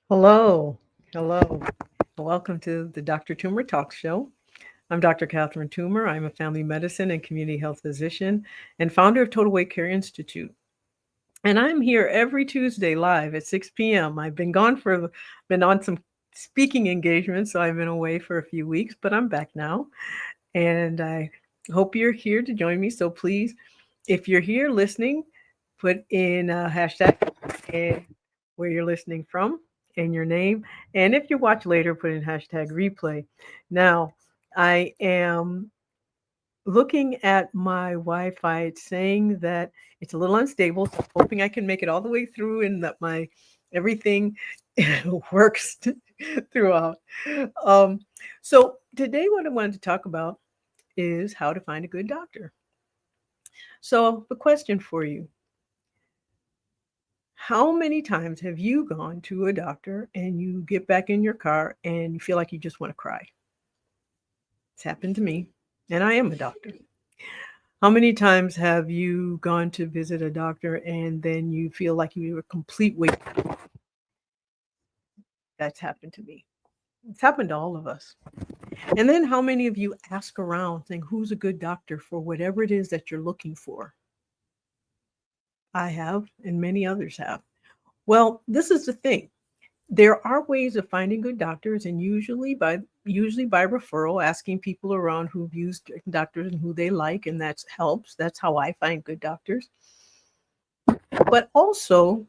Hello, hello. Welcome to the Dr. Toomer Talk Show. I'm Dr. Catherine Toomer. I'm a family medicine and community health physician and founder of Total Weight Care Institute. And I'm here every Tuesday live at 6 p.m. Been on some speaking engagements, so I've been away for a few weeks, but I'm back now. And I hope you're here to join me. So please, if you're here listening, put in a hashtag and where you're listening from and your name. And if you watch later, put in hashtag replay. Now, I am looking at my Wi-Fi. It's saying that it's a little unstable. So I'm hoping I can make it all the way through and that my everything works throughout. Um, so today, what I wanted to talk about is how to find a good doctor. So, the question for you: how many times have you gone to a doctor and you get back in your car and you feel like you just want to cry? It's happened to me, and I am a doctor. How many times have you gone to visit a doctor and then you feel like you were a complete weight? That's happened to me. It's happened to all of us. And then how many of you ask around saying, who's a good doctor for whatever it is that you're looking for? I have, and many others have. Well, this is the thing. There are ways of finding good doctors, and usually by referral, asking people around who've used doctors and who they like, and that helps. That's how I find good doctors. But also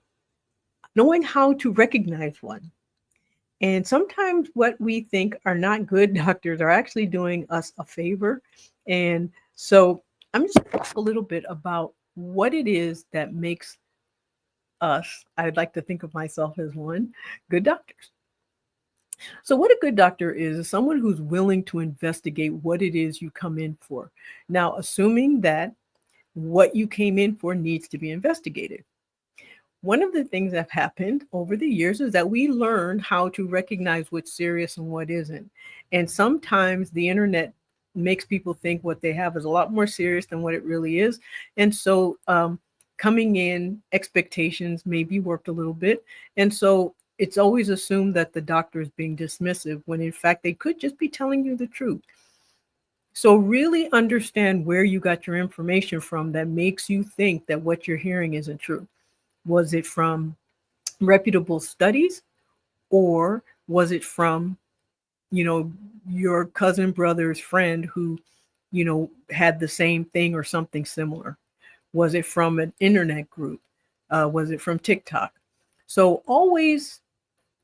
knowing how to recognize one. And sometimes what we think are not good doctors are actually doing us a favor. And so I'm just going to talk a little bit about what it is that makes us, I'd like to think of myself as one, good doctors. So, what a good doctor is someone who's willing to investigate what it is you come in for. Now, assuming that what you came in for needs to be investigated. One of the things that have happened over the years is that we learn how to recognize what's serious and what isn't. And sometimes the internet makes people think what they have is a lot more serious than what it really is. And so, coming in expectations may be warped a little bit. And so it's always assumed that the doctor is being dismissive when in fact they could just be telling you the truth. So really understand where you got your information from that makes you think that what you're hearing isn't true. Was it from reputable studies, or was it from, you know, your cousin brother's friend who, had the same thing or something similar? Was it from an internet group? Was it from TikTok? So always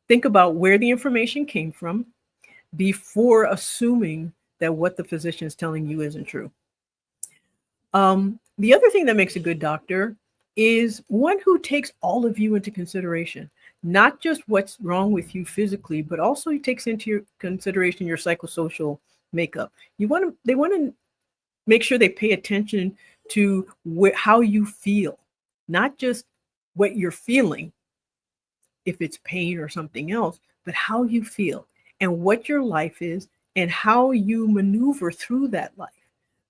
think about where the information came from before assuming that what the physician is telling you isn't true. The other thing that makes a good doctor is one who takes all of you into consideration, not just what's wrong with you physically, but also he takes into your consideration your psychosocial makeup. They want to make sure they pay attention to how you feel, not just what you're feeling, if it's pain or something else, but how you feel and what your life is and how you maneuver through that life.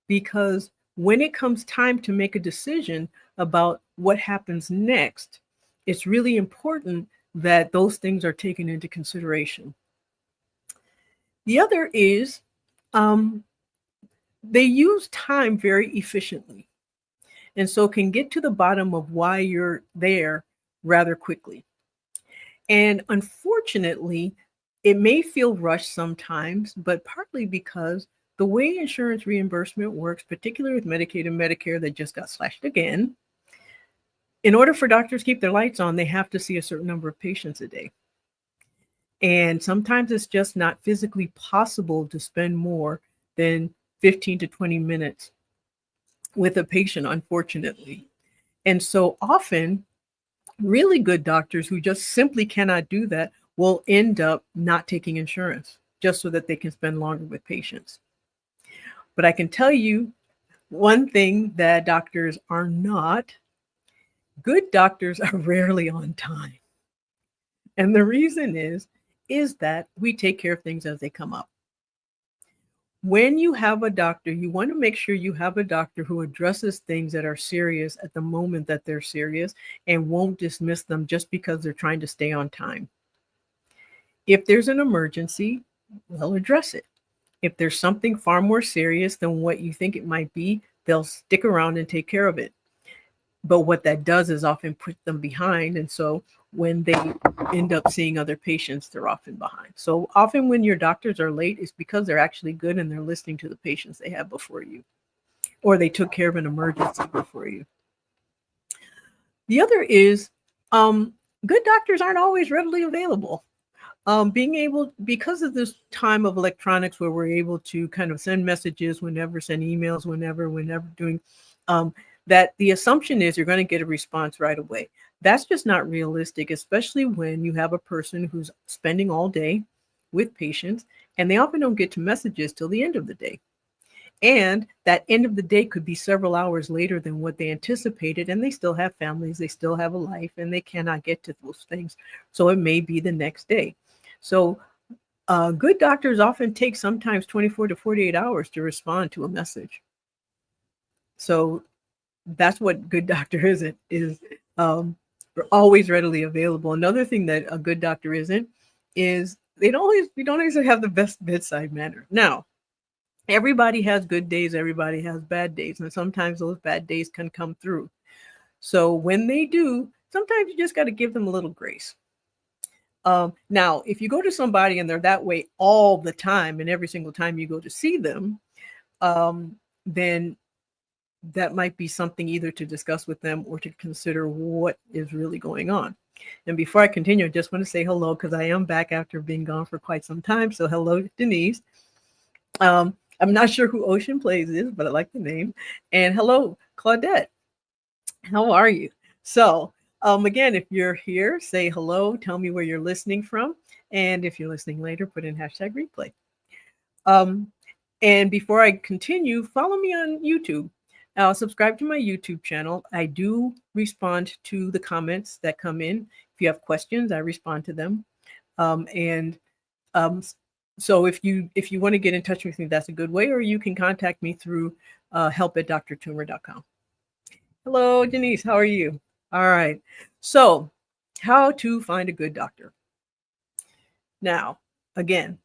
Because when it comes time to make a decision about what happens next, it's really important that those things are taken into consideration. The other is they use time very efficiently, and so can get to the bottom of why you're there rather quickly. And unfortunately, it may feel rushed sometimes, but partly because the way insurance reimbursement works, particularly with Medicaid and Medicare that just got slashed again, in order for doctors to keep their lights on, they have to see a certain number of patients a day. And sometimes it's just not physically possible to spend more than 15 to 20 minutes with a patient, unfortunately. And so often, really good doctors who just simply cannot do that will end up not taking insurance just so that they can spend longer with patients. But I can tell you one thing that doctors are not: good doctors are rarely on time. And the reason is that we take care of things as they come up. When you have a doctor, you want to make sure you have a doctor who addresses things that are serious at the moment that they're serious and won't dismiss them just because they're trying to stay on time. If there's an emergency, they'll address it. If there's something far more serious than what you think it might be, they'll stick around and take care of it. But what that does is often put them behind. And so when they end up seeing other patients, they're often behind. So often when your doctors are late, it's because they're actually good and they're listening to the patients they have before you, or they took care of an emergency before you. The other is good doctors aren't always readily available. Because of this time of electronics where we're able to kind of send messages whenever, send emails whenever doing, that the assumption is you're going to get a response right away. That's just not realistic, especially when you have a person who's spending all day with patients and they often don't get to messages till the end of the day. And that end of the day could be several hours later than what they anticipated, and they still have families, they still have a life, and they cannot get to those things. So it may be the next day. So good doctors often take sometimes 24 to 48 hours to respond to a message. So that's what good doctor isn't, is always readily available. Another thing that a good doctor isn't is we don't always have the best bedside manner. Now, everybody has good days, everybody has bad days, and sometimes those bad days can come through. So when they do, sometimes you just got to give them a little grace. Now, if you go to somebody and they're that way all the time, and every single time you go to see them, then that might be something either to discuss with them or to consider what is really going on. And before I continue, I just want to say hello because I am back after being gone for quite some time. So hello, Denise. I'm not sure who Ocean Plays is, but I like the name. And hello, Claudette. How are you? So again, if you're here, say hello, tell me where you're listening from. And if you're listening later, put in #replay. And before I continue, follow me on YouTube. Subscribe to my YouTube channel. I do respond to the comments that come in. If you have questions, I respond to them. So if you want to get in touch with me, that's a good way, or you can contact me through help@drtoomer.com. Hello, Denise. How are you? All right. So how to find a good doctor. Now, again,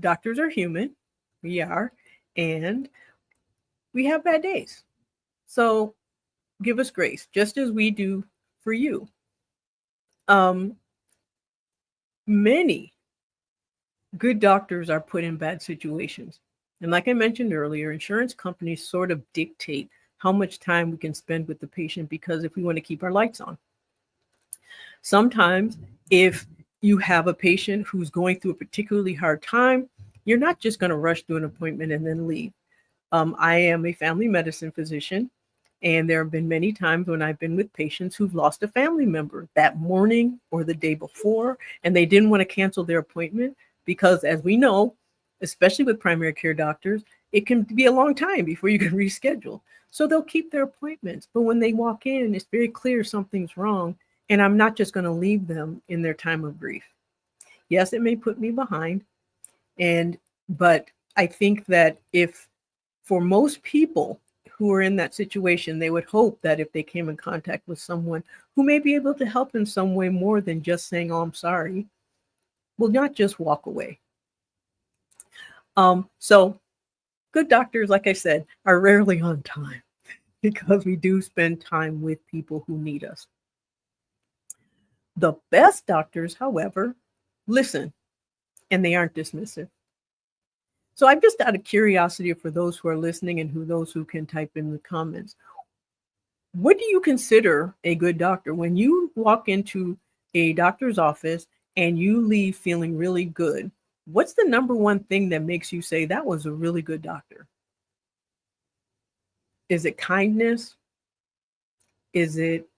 doctors are human. We are. And we have bad days. So give us grace, just as we do for you. Many good doctors are put in bad situations. And like I mentioned earlier, insurance companies sort of dictate how much time we can spend with the patient because if we want to keep our lights on. Sometimes if you have a patient who's going through a particularly hard time, you're not just going to rush through an appointment and then leave. I am a family medicine physician, and there have been many times when I've been with patients who've lost a family member that morning or the day before, and they didn't want to cancel their appointment because, as we know, especially with primary care doctors, it can be a long time before you can reschedule. So they'll keep their appointments. But when they walk in, it's very clear something's wrong, and I'm not just going to leave them in their time of grief. Yes, it may put me behind, but I think that if for most people who are in that situation, they would hope that if they came in contact with someone who may be able to help in some way more than just saying, "Oh, I'm sorry," will not just walk away. So good doctors, like I said, are rarely on time because we do spend time with people who need us. The best doctors, however, listen, and they aren't dismissive. So I'm just out of curiosity for those who are listening and those who can type in the comments. What do you consider a good doctor? When you walk into a doctor's office and you leave feeling really good, what's the number one thing that makes you say that was a really good doctor? Is it kindness? Is it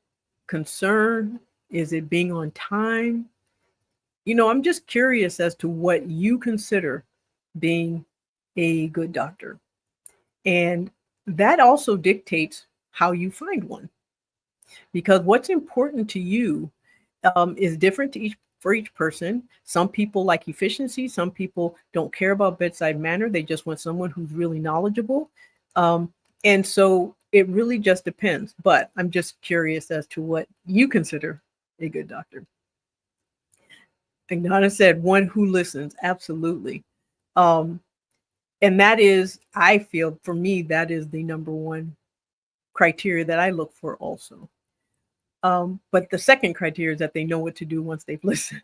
concern? Is it being on time? I'm just curious as to what you consider being a good doctor. And that also dictates how you find one. Because what's important to you is different for each person. Some people like efficiency. Some people don't care about bedside manner. They just want someone who's really knowledgeable. And so it really just depends. But I'm just curious as to what you consider a good doctor. Ignata said, one who listens. Absolutely. Um, and that is, I feel for me, that is the number one criteria that I look for also. But the second criteria is that they know what to do once they've listened,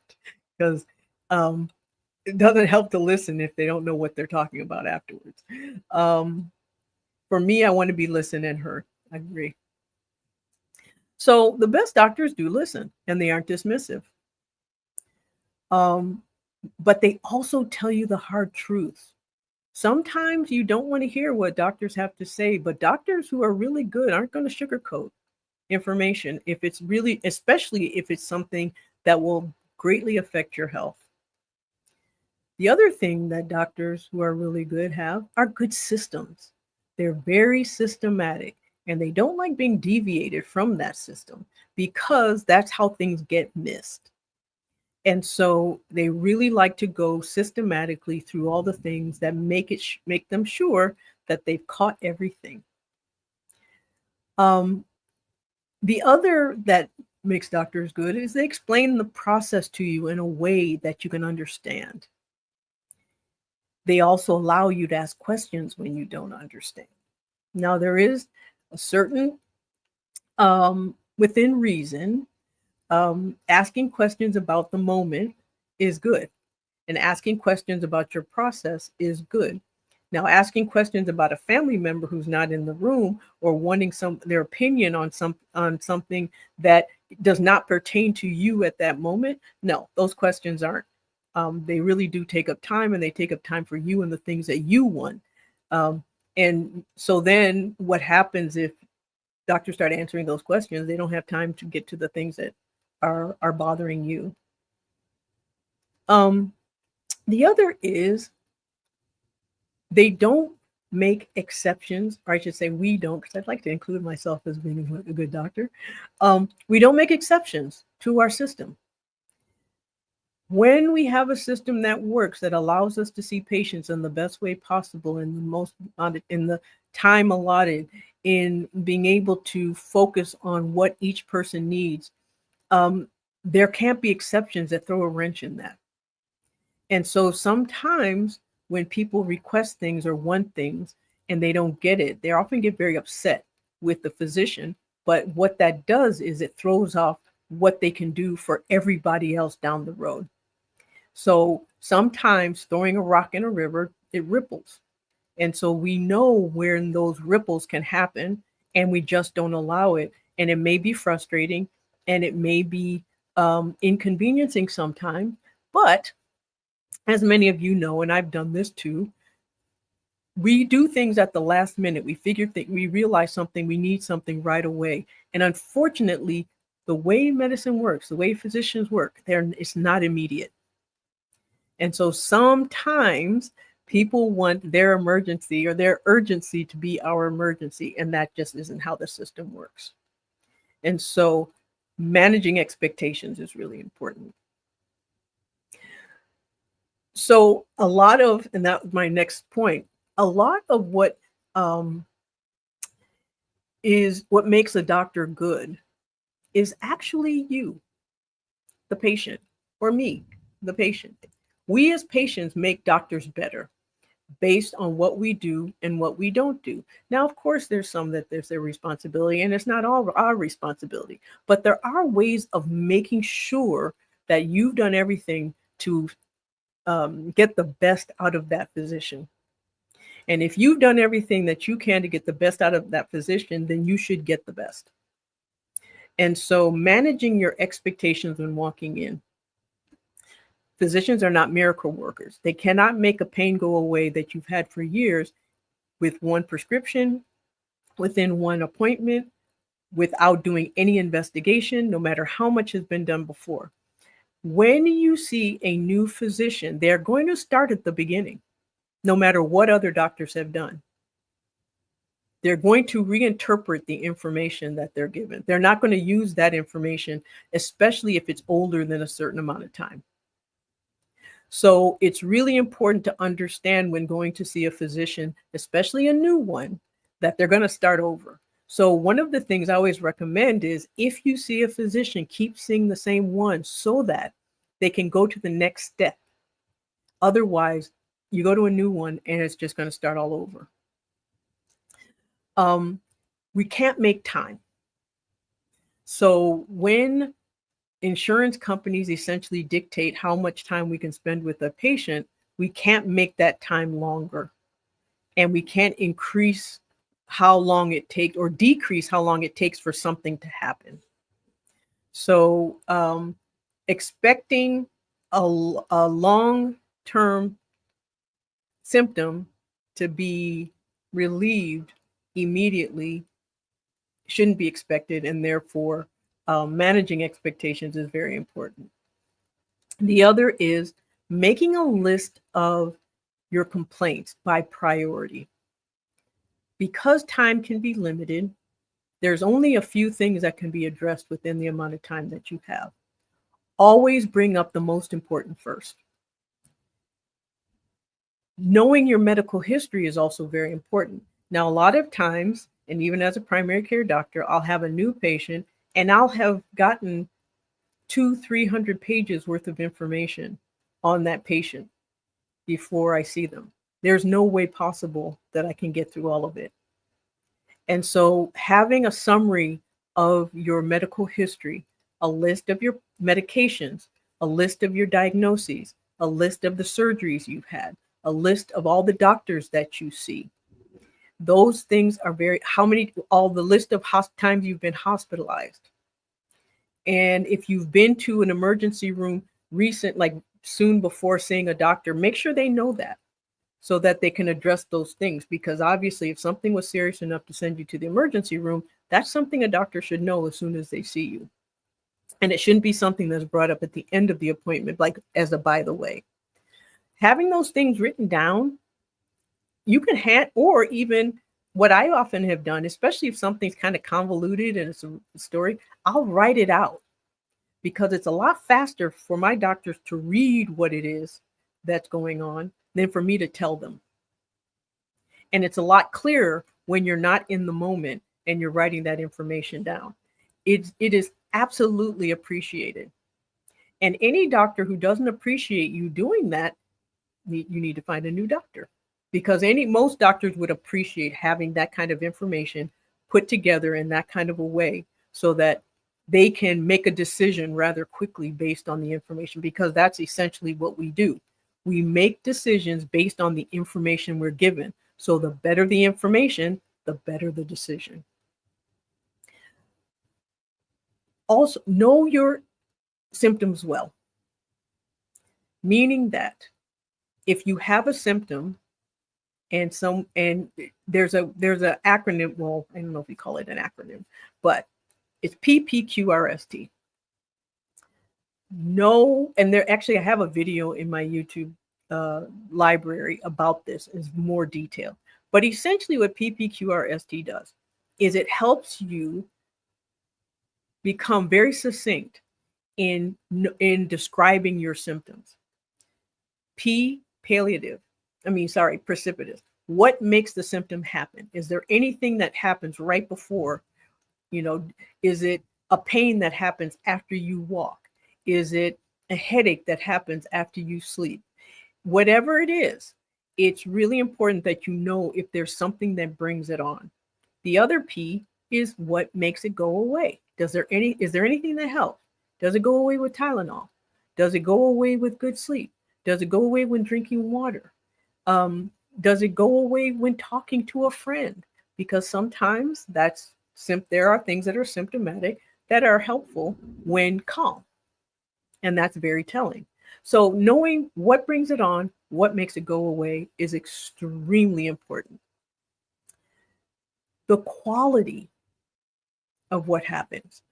because it doesn't help to listen if they don't know what they're talking about afterwards. For me, I want to be listened and heard. I agree. So the best doctors do listen, and they aren't dismissive. But they also tell you the hard truths. Sometimes you don't want to hear what doctors have to say, but doctors who are really good aren't going to sugarcoat information if it's really, especially if it's something that will greatly affect your health. The other thing that doctors who are really good have are good systems. They're very systematic, and they don't like being deviated from that system because that's how things get missed. And so they really like to go systematically through all the things that make them sure that they've caught everything. The other that makes doctors good is they explain the process to you in a way that you can understand. They also allow you to ask questions when you don't understand. Now, there is a certain, within reason, asking questions about the moment is good, and asking questions about your process is good. Now, asking questions about a family member who's not in the room or wanting their opinion on something that does not pertain to you at that moment, no, those questions aren't. They really do take up time, and they take up time for you and the things that you want. And so then what happens if doctors start answering those questions? They don't have time to get to the things that are bothering you. The other is they don't make exceptions, or I should say we don't, because I'd like to include myself as being a good doctor. We don't make exceptions to our system. When we have a system that works, that allows us to see patients in the best way possible, in the time allotted, in being able to focus on what each person needs, there can't be exceptions that throw a wrench in that. And so sometimes when people request things or want things and they don't get it, they often get very upset with the physician. But what that does is it throws off what they can do for everybody else down the road. So sometimes throwing a rock in a river, it ripples. And so we know where those ripples can happen, and we just don't allow it. And it may be frustrating, and it may be inconveniencing sometimes. But as many of you know, and I've done this too, we do things at the last minute. We realize something, we need something right away. And unfortunately, the way medicine works, the way physicians work, it's not immediate. And so sometimes people want their emergency or their urgency to be our emergency, and that just isn't how the system works. And so managing expectations is really important. So and that was my next point, a lot of what makes a doctor good is actually you, the patient, or me, the patient. We as patients make doctors better based on what we do and what we don't do. Now, of course, there's their responsibility, and it's not all our responsibility, but there are ways of making sure that you've done everything to get the best out of that physician. And if you've done everything that you can to get the best out of that physician, then you should get the best. And so managing your expectations when walking in. Physicians are not miracle workers. They cannot make a pain go away that you've had for years with one prescription, within one appointment, without doing any investigation, no matter how much has been done before. When you see a new physician, they're going to start at the beginning, no matter what other doctors have done. They're going to reinterpret the information that they're given. They're not going to use that information, especially if it's older than a certain amount of time. So it's really important to understand when going to see a physician, especially a new one, that they're going to start over. So one of the things I always recommend is if you see a physician, keep seeing the same one so that they can go to the next step. Otherwise, you go to a new one and it's just going to start all over. We can't make time. So when insurance companies essentially dictate how much time we can spend with a patient, we can't make that time longer. And we can't increase how long it takes or decrease how long it takes for something to happen. So expecting a long-term symptom to be relieved immediately shouldn't be expected, and therefore managing expectations is very important. The other is making a list of your complaints by priority. Because time can be limited, there's only a few things that can be addressed within the amount of time that you have. Always bring up the most important first. Knowing your medical history is also very important. Now, a lot of times, and even as a primary care doctor, I'll have a new patient and I'll have gotten 200-300 pages worth of information on that patient before I see them. There's no way possible that I can get through all of it. And so having a summary of your medical history, a list of your medications, a list of your diagnoses, a list of the surgeries you've had, a list of all the doctors that you see. Those things are all the list of times you've been hospitalized. And if you've been to an emergency room like soon before seeing a doctor, make sure they know that so that they can address those things. Because obviously if something was serious enough to send you to the emergency room, that's something a doctor should know as soon as they see you. And it shouldn't be something that's brought up at the end of the appointment, like as a by the way. Having those things written down, you can or even what I often have done, especially if something's kind of convoluted and it's a story, I'll write it out because it's a lot faster for my doctors to read what it is that's going on than for me to tell them. And it's a lot clearer when you're not in the moment and you're writing that information down. It is absolutely appreciated. And any doctor who doesn't appreciate you doing that, you need to find a new doctor, because most doctors would appreciate having that kind of information put together in that kind of a way so that they can make a decision rather quickly based on the information, because that's essentially what we do. We make decisions based on the information we're given. So the better the information, the better the decision. Also, know your symptoms well, meaning that if you have a symptom and there's an acronym, well, I don't know if you call it an acronym, but it's PPQRST. And I have a video in my YouTube library about this in more detail. But essentially what PPQRST does is it helps you become very succinct in describing your symptoms. Precipitous. What makes the symptom happen? Is there anything that happens right before? Is it a pain that happens after you walk? Is it a headache that happens after you sleep? Whatever it is, it's really important that you know if there's something that brings it on. The other P is what makes it go away. Is there anything that helps? Does it go away with Tylenol? Does it go away with good sleep? Does it go away when drinking water? Does it go away when talking to a friend? Because sometimes there are things that are symptomatic that are helpful when calm. And that's very telling. So knowing what brings it on, what makes it go away is extremely important. The quality of what happens.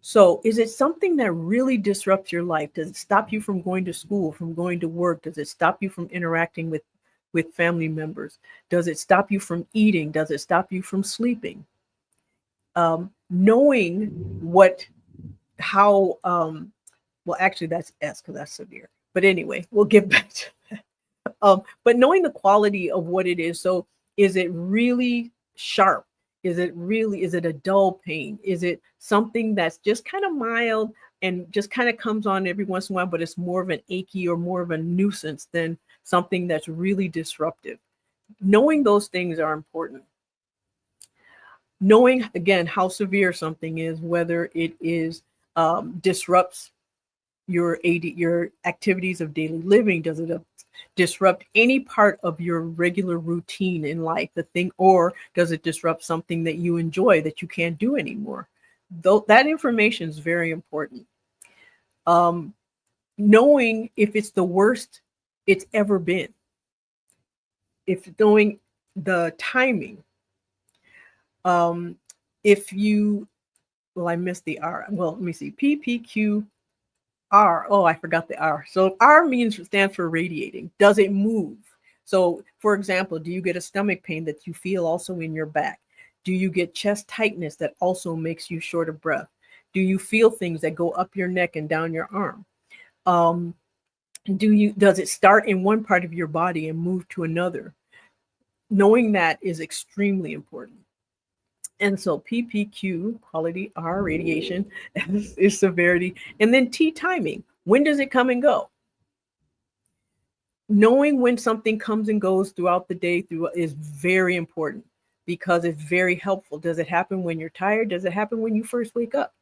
So is it something that really disrupts your life? Does it stop you from going to school, from going to work? Does it stop you from interacting with family members? Does it stop you from eating? Does it stop you from sleeping? Knowing actually that's S because that's severe. But anyway, we'll get back to that. But knowing the quality of what it is. So is it really sharp? Is it a dull pain? Is it something that's just kind of mild, and just kind of comes on every once in a while, but it's more of an achy or more of a nuisance than something that's really disruptive. Knowing those things are important. Knowing, again, how severe something is, whether it is disrupts your activities of daily living, does it disrupt any part of your regular routine in life, the thing, or does it disrupt something that you enjoy that you can't do anymore? Though that information is very important. Knowing if it's the worst it's ever been, if knowing the timing, if you, well, I missed the R. Well, let me see. PPQ R. Oh, I forgot the R. So R stands for radiating. Does it move? So, for example, do you get a stomach pain that you feel also in your back? Do you get chest tightness that also makes you short of breath? Do you feel things that go up your neck and down your arm? Does it start in one part of your body and move to another? Knowing that is extremely important. And so PPQ, quality, R, radiation, is severity. And then T, timing. When does it come and go? Knowing when something comes and goes throughout the day is very important because it's very helpful. Does it happen when you're tired? Does it happen when you first wake up?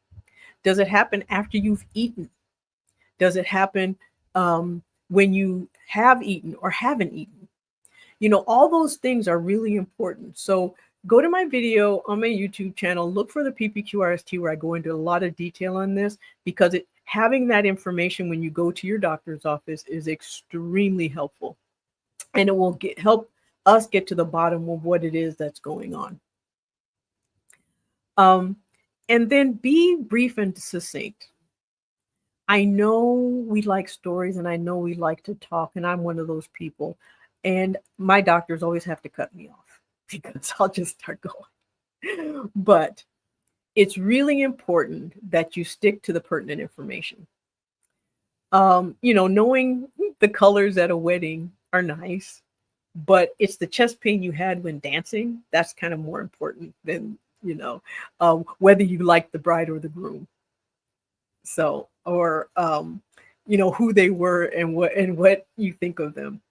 Does it happen after you've eaten? Does it happen when you have eaten or haven't eaten? You know, all those things are really important. So go to my video on my YouTube channel, look for the PPQRST where I go into a lot of detail on this, because having that information when you go to your doctor's office is extremely helpful. And it will help us get to the bottom of what it is that's going on. And then be brief and succinct. I know we like stories and I know we like to talk, and I'm one of those people. And my doctors always have to cut me off because I'll just start going. But it's really important that you stick to the pertinent information. You know, knowing the colors at a wedding are nice, but it's the chest pain you had when dancing that's kind of more important than, you know, whether you like the bride or the groom. So, or you know, who they were and what you think of them.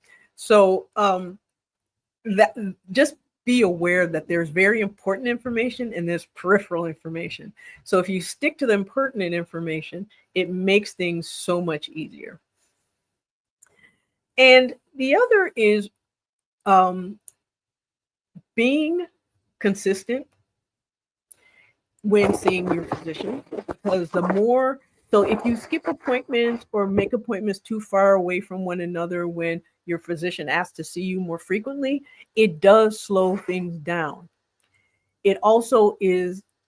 So that, just be aware that there's very important information and there's peripheral information. So if you stick to the pertinent information, it makes things so much easier. And the other is being consistent when seeing your physician, because so if you skip appointments or make appointments too far away from one another when your physician asks to see you more frequently, it does slow things down. It also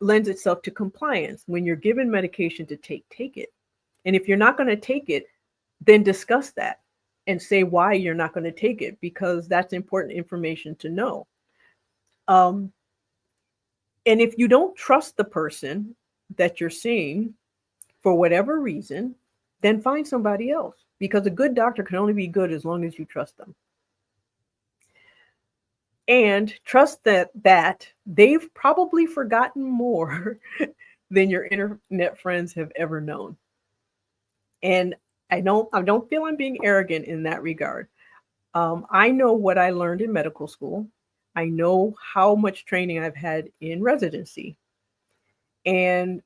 lends itself to compliance. When you're given medication to take it. And if you're not going to take it, then discuss that and say why you're not going to take it, because that's important information to know. And if you don't trust the person that you're seeing for whatever reason, then find somebody else, because a good doctor can only be good as long as you trust them. And trust that they've probably forgotten more than your internet friends have ever known. And I don't feel I'm being arrogant in that regard. I know what I learned in medical school. I know how much training I've had in residency. And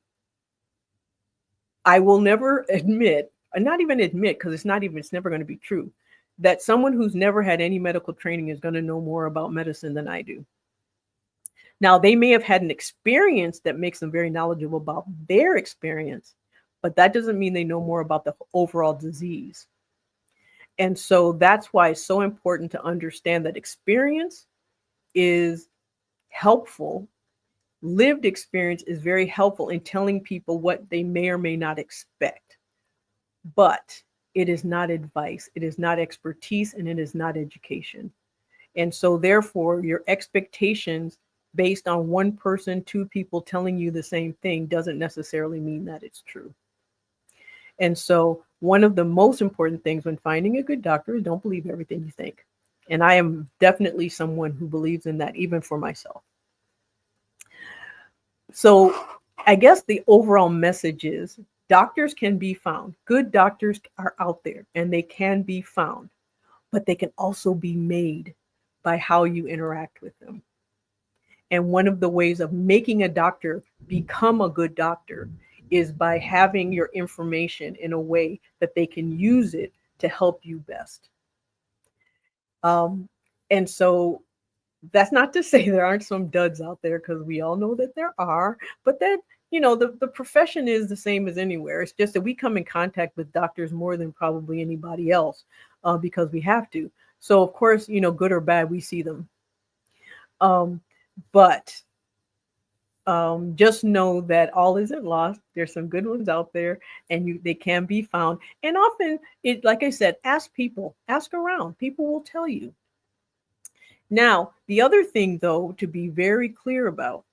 I will never admit, not even admit, because it's never going to be true, that someone who's never had any medical training is going to know more about medicine than I do. Now, they may have had an experience that makes them very knowledgeable about their experience, but that doesn't mean they know more about the overall disease. And so that's why it's so important to understand that experience is helpful. Lived experience is very helpful in telling people what they may or may not expect. But it is not advice, it is not expertise, and it is not education. And so therefore, your expectations based on one person, two people telling you the same thing doesn't necessarily mean that it's true. And so one of the most important things when finding a good doctor is don't believe everything you think. And I am definitely someone who believes in that, even for myself. So I guess the overall message is Doctors can be found. Good doctors are out there and they can be found, but they can also be made by how you interact with them. And one of the ways of making a doctor become a good doctor is by having your information in a way that they can use it to help you best. And so that's not to say there aren't some duds out there, because we all know that there are, but that, the profession is the same as anywhere. It's just that we come in contact with doctors more than probably anybody else, because we have to. So of course, good or bad, we see them. But just know that all isn't lost. There's some good ones out there, and they can be found. And often, like I said, ask people, ask around. People will tell you. Now, the other thing, though, to be very clear about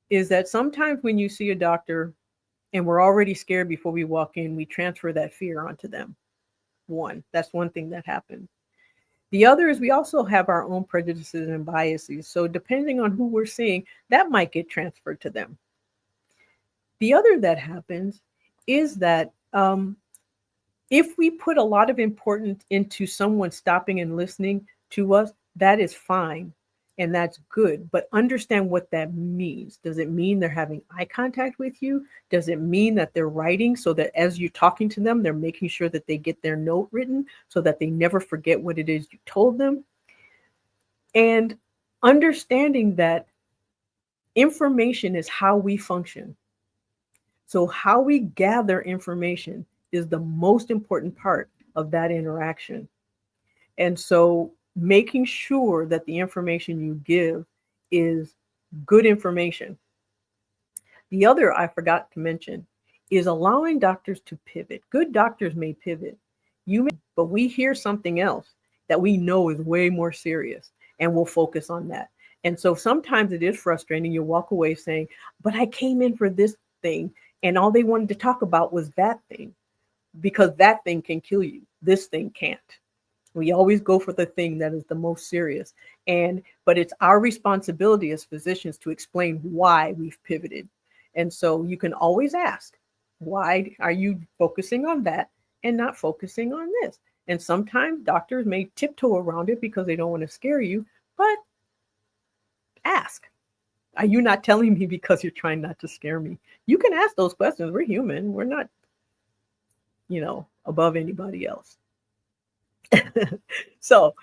is that sometimes when you see a doctor and we're already scared before we walk in, we transfer that fear onto them. That's one thing that happens. The other is we also have our own prejudices and biases. So depending on who we're seeing, that might get transferred to them. The other that happens is that if we put a lot of importance into someone stopping and listening to us, that is fine and that's good. But understand what that means. Does it mean they're having eye contact with you? Does it mean that they're writing so that as you're talking to them, they're making sure that they get their note written so that they never forget what it is you told them? And understanding that information is how we function. So how we gather information is the most important part of that interaction. And so making sure that the information you give is good information. The other I forgot to mention is allowing doctors to pivot. Good doctors may pivot. But we hear something else that we know is way more serious, and we'll focus on that. And so sometimes it is frustrating. You walk away saying, but I came in for this thing and all they wanted to talk about was that thing, because that thing can kill you. This thing can't. We always go for the thing that is the most serious. But it's our responsibility as physicians to explain why we've pivoted. And so you can always ask, why are you focusing on that and not focusing on this? And sometimes doctors may tiptoe around it because they don't want to scare you, but ask. Are you not telling me because you're trying not to scare me? You can ask those questions. We're human. We're not, above anybody else. So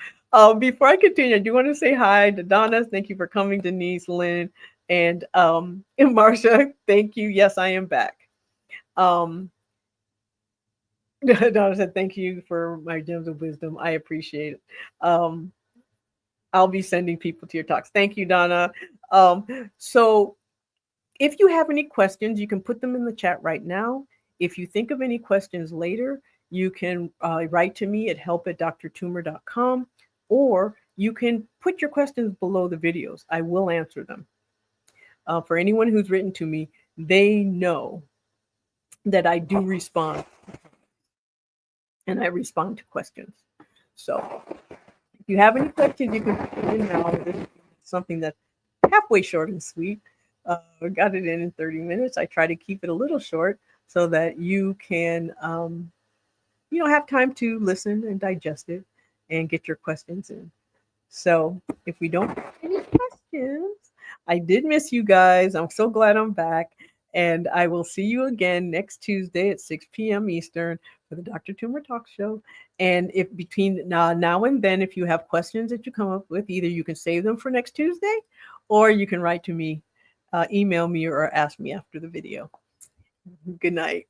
before I continue, I do want to say hi to Donna. Thank you for coming. Denise, Lynn, and Marcia. Thank you. Yes, I am back. Donna said, thank you for my gems of wisdom. I appreciate it. I'll be sending people to your talks. Thank you, Donna. So if you have any questions, you can put them in the chat right now. If you think of any questions later, you can write to me at help@drtoomer.com, or you can put your questions below the videos. I will answer them. For anyone who's written to me, they know that I do respond, and I respond to questions. So if you have any questions, you can put them in now. This is something that's halfway short and sweet. Got it in 30 minutes. I try to keep it a little short so that you can have time to listen and digest it and get your questions in. So if we don't have any questions, I did miss you guys. I'm so glad I'm back. And I will see you again next Tuesday at 6 p.m. Eastern for the Dr. Toomer Talk Show. And if between now and then, if you have questions that you come up with, either you can save them for next Tuesday, or you can write to me, email me, or ask me after the video. Good night.